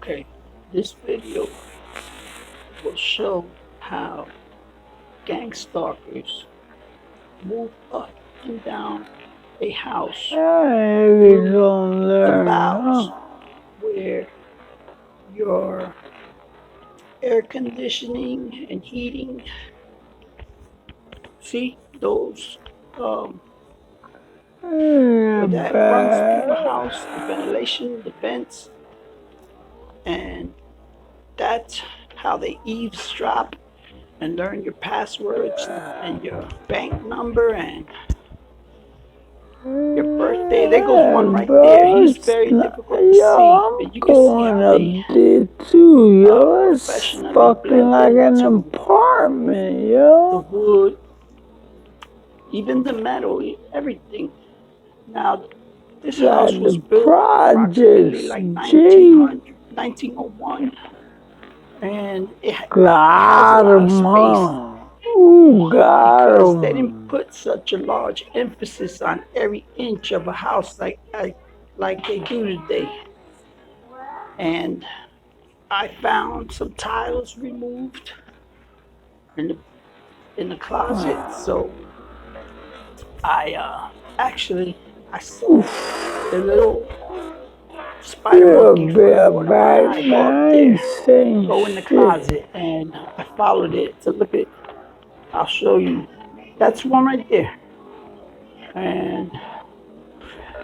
Okay, this video will show how gang stalkers move up and down a house through the valves where your air conditioning and heating, see those where that runs through the house, the ventilation, the vents, and that's how they eavesdrop and learn your passwords and your bank number and your birthday. There goes one right there. He's very difficult to see, but you can see how they professionally fucking like an into apartment, the wood, even the metal, everything. Now, this house was built approximately like 1901, and it has a lot of space. Because they didn't put such a large emphasis on every inch of a house like they do today. And I found some tiles removed in the closet, so I saw the little spider monkey go in the closet, and I followed it to look at. I'll show you. That's one right there. And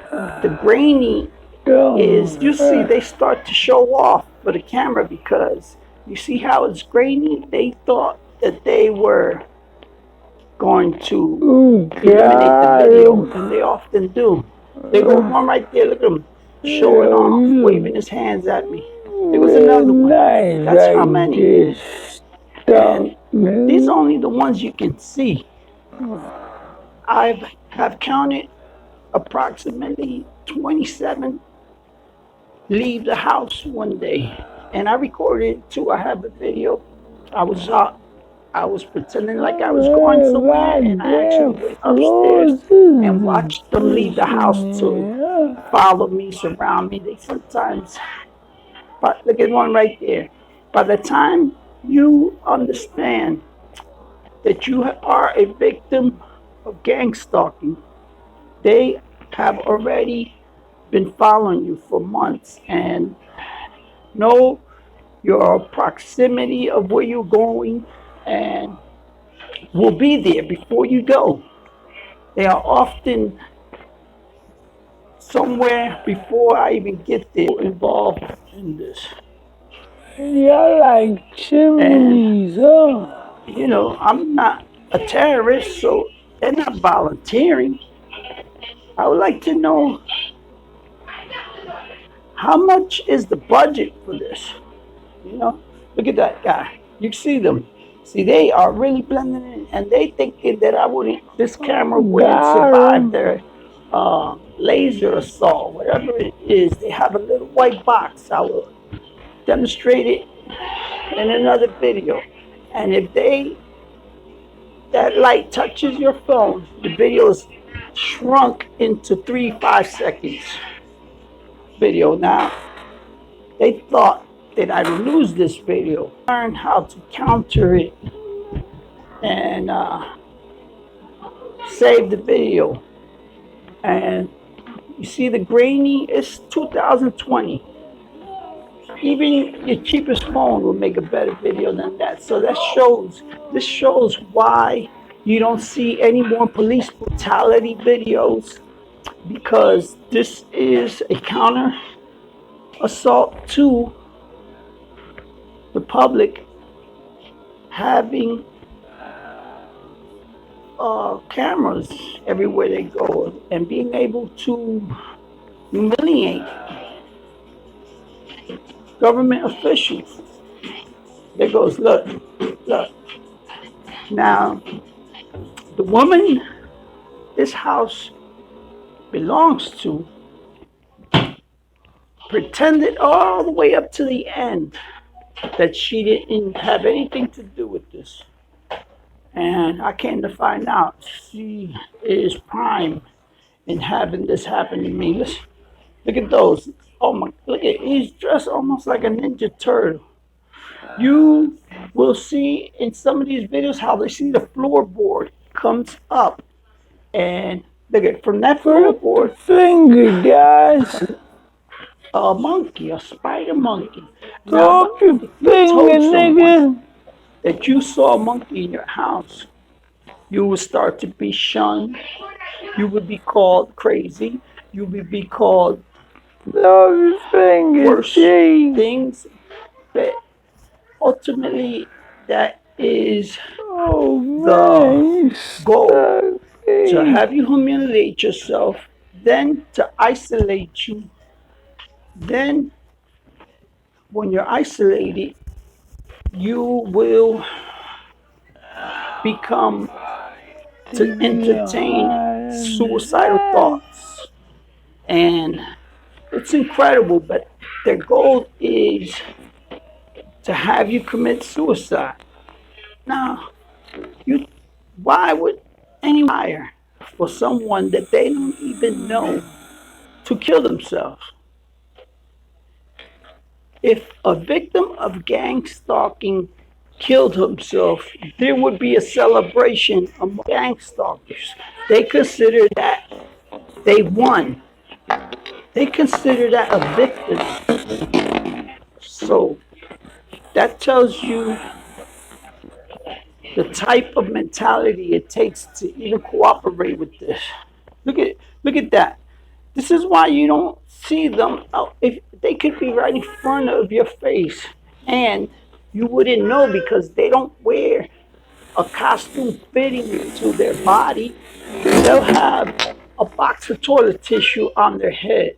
the grainy is, you see, they start to show off for the camera because you see how it's grainy? They thought that they were going to eliminate the video, and they often do. There goes one right there. Look at him showing off, waving his hands at me. There was another one. That's how many. And these are only the ones you can see. I have counted approximately 27 leave the house one day, and I recorded it too. I have a video. I was pretending like I was going somewhere, and I actually went upstairs and watched them leave the house to follow me, surround me. They sometimes, but look at one right there. By the time you understand that you are a victim of gang stalking, they have already been following you for months and know your proximity of where you're going and will be there before you go. They are often somewhere before I even get there involved in this. Y'all like chimneys, huh? You know, I'm not a terrorist, so they're not volunteering. I would like to know, how much is the budget for this? You know, look at that guy. You see them. See, they are really blending in, and they thinking that this camera wouldn't survive their laser assault, whatever it is. They have a little white box. I will demonstrate it in another video. And if that light touches your phone, the video is shrunk into 5 seconds video. Now, they thought that I would lose this video. Learn how to counter it and save the video. And you see the grainy, it's 2020. Even your cheapest phone will make a better video than that. So this shows why you don't see any more police brutality videos, because this is a counter assault to the public having cameras everywhere they go and being able to humiliate government officials. There goes, look. Now, the woman this house belongs to pretended all the way up to the end that she didn't have anything to do with this. And I came to find out she is prime in having this happen to me. Look at those. Oh my, look at, he's dressed almost like a Ninja Turtle. You will see in some of these videos how they see the floorboard comes up. And look at, from that floorboard, Finger, guys. a monkey, a spider monkey. Throw Now, up your if you finger, told someone nigga. that you saw a monkey in your house, you would start to be shunned. You would be called crazy. You would be called Throw up your finger, worse G. things. But ultimately, that is Oh, the man. goal, to Me. have you humiliate yourself, then to isolate you. Then, when you're isolated, you will become to entertain suicidal thoughts. And it's incredible, but their goal is to have you commit suicide. Now, you, why would anyone hire for someone that they don't even know to kill themselves? If a victim of gang stalking killed himself, there would be a celebration among gang stalkers. They consider that they won. They consider that a victory. So that tells you the type of mentality it takes to even cooperate with this. Look at that. This is why you don't see them out. If they could be right in front of your face and you wouldn't know because they don't wear a costume fitting to their body. They'll have a box of toilet tissue on their head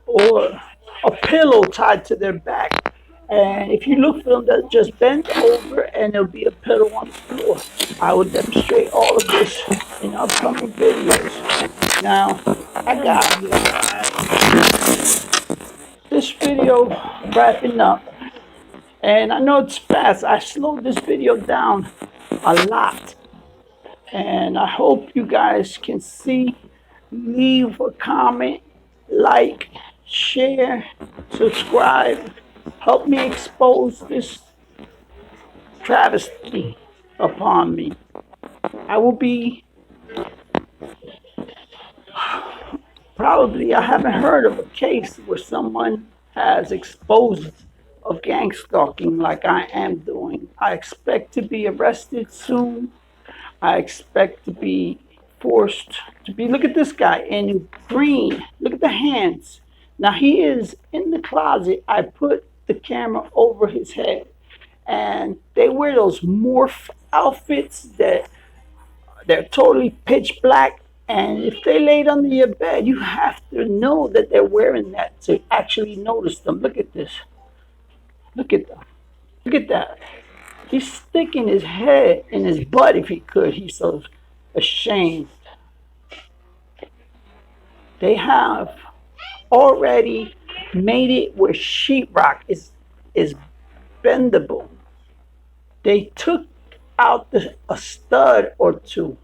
or a pillow tied to their back. And if you look for them, they'll just bend over and there'll be a pillow on the floor. I will demonstrate all of this in upcoming videos. Now, I got this video wrapping up. And I know it's fast. I slowed this video down a lot. And I hope you guys can see. Leave a comment, like, share, subscribe. Help me expose this travesty upon me. I will be, probably, I haven't heard of a case where someone has exposed of gang stalking like I am doing. I expect to be arrested soon. I expect to be forced to be. Look at this guy in green. Look at the hands. Now he is in the closet. I put the camera over his head. And they wear those morph outfits that they're totally pitch black. And if they laid under your bed, you have to know that they're wearing that to actually notice them. Look at this. Look at them. Look at that. He's sticking his head in his butt if he could. He's so ashamed. They have already made it where sheetrock is bendable. They took out a stud or two.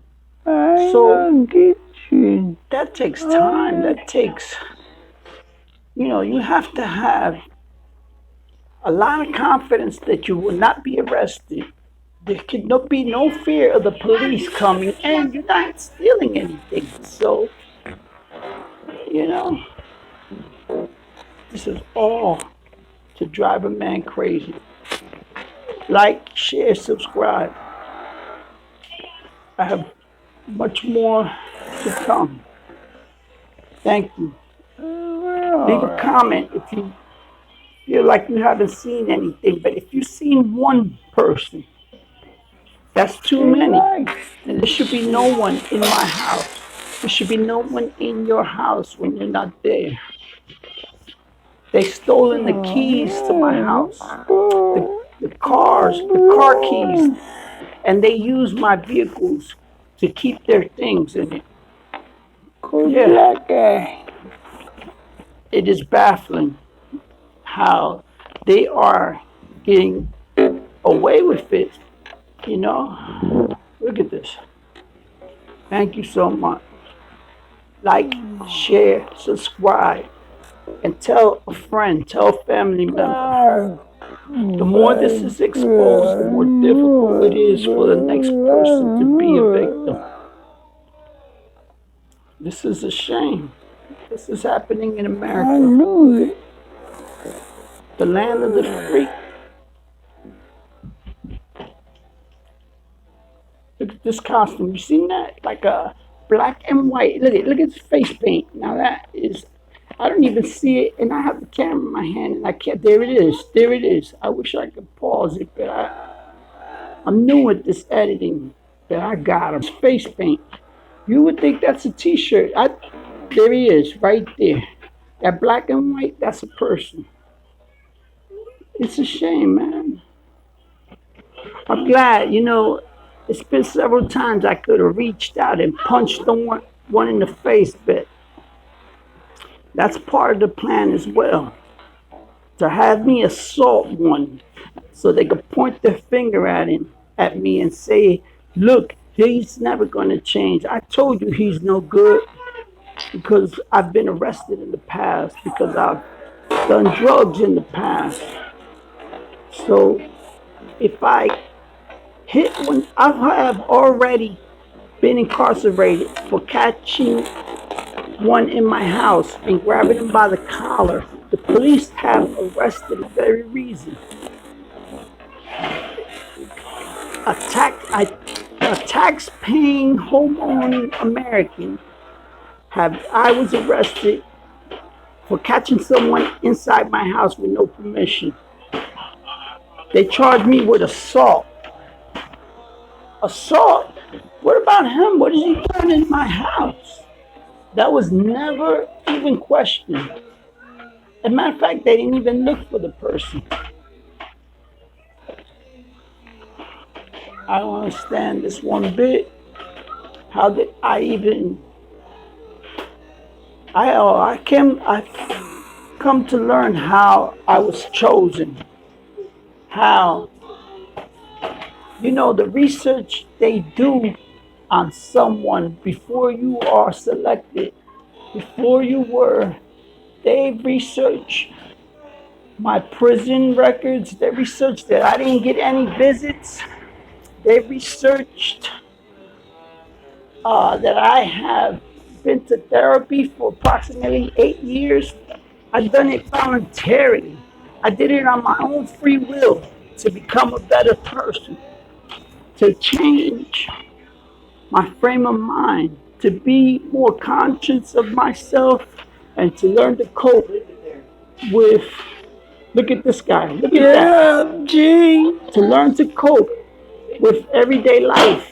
So Get you. that takes time. That takes, you have to have a lot of confidence that you will not be arrested. There can be no fear of the police coming, and you're not stealing anything. So, this is all to drive a man crazy. Like, share, subscribe. I have much more to come. Thank you. Leave a comment if you feel like you haven't seen anything, but if you've seen one person, that's too many. And there should be no one in my house. There should be no one in your house when you're not there. They stolen the keys to my house, the car keys, and they use my vehicles to keep their things in it. Yeah. It is baffling how they are getting away with it. Look at this. Thank you so much. Like, share, subscribe. and tell a friend, tell a family member. The more this is exposed, the more difficult it is for the next person to be a victim. This is a shame. This is happening in I America, knew it. the land of the free. Look at this costume. You seen that? Like a black and white. Look at his face paint. Now that is, I don't even see it, and I have the camera in my hand, and I can't. There it is. There it is. I wish I could pause it, but I'm new at this editing. But I got him. His face paint. You would think that's a T-shirt. There he is, right there. That black and white, that's a person. It's a shame, man. I'm glad, it's been several times I could have reached out and punched the one in the face, but that's part of the plan as well. To have me assault one so they could point their finger at me and say, look, he's never going to change. I told you he's no good because I've been arrested in the past, because I've done drugs in the past. So if I hit one, I have already been incarcerated for catching one in my house and grabbing him by the collar. The police have arrested the very reason. A tax-paying, home-owning American I was arrested for catching someone inside my house with no permission. They charged me with assault. Assault? What about him? What is he doing in my house? That was never even questioned. As a matter of fact, they didn't even look for the person. I don't understand this one bit. How did I even... I've come to learn how I was chosen. How, the research they do on someone before you are selected, they research my prison records, they researched that I didn't get any visits, they researched that I have been to therapy for approximately 8 years. I've done it voluntarily. I did it on my own free will to become a better person, to change my frame of mind, to be more conscious of myself, and to learn to cope with, look at this guy, look at that. Gee. To learn to cope with everyday life.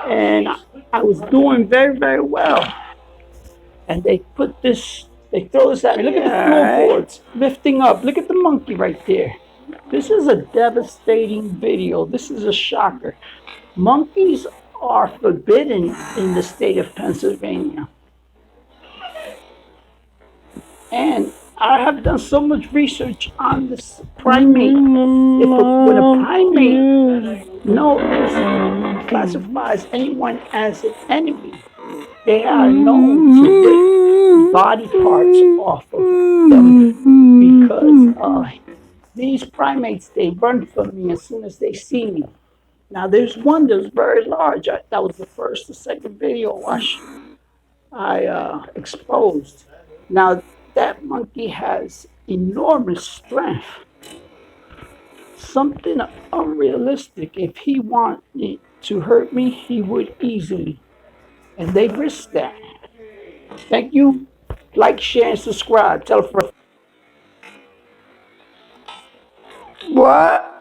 And I was doing very, very well. And they throw this at me. Look at the floorboards lifting up. Look at the monkey right there. This is a devastating video. This is a shocker. Monkeys are forbidden in the state of Pennsylvania. And I have done so much research on this primate. When a primate classifies anyone as an enemy, they are known to rip body parts off of them because these primates, they run from me as soon as they see me. Now there's one that's very large. That was the first or second video I exposed. Now that monkey has enormous strength. Something unrealistic. If he wanted to hurt me, he would easily. And they risk that. Thank you. Like, share, and subscribe. Tell a friend. What?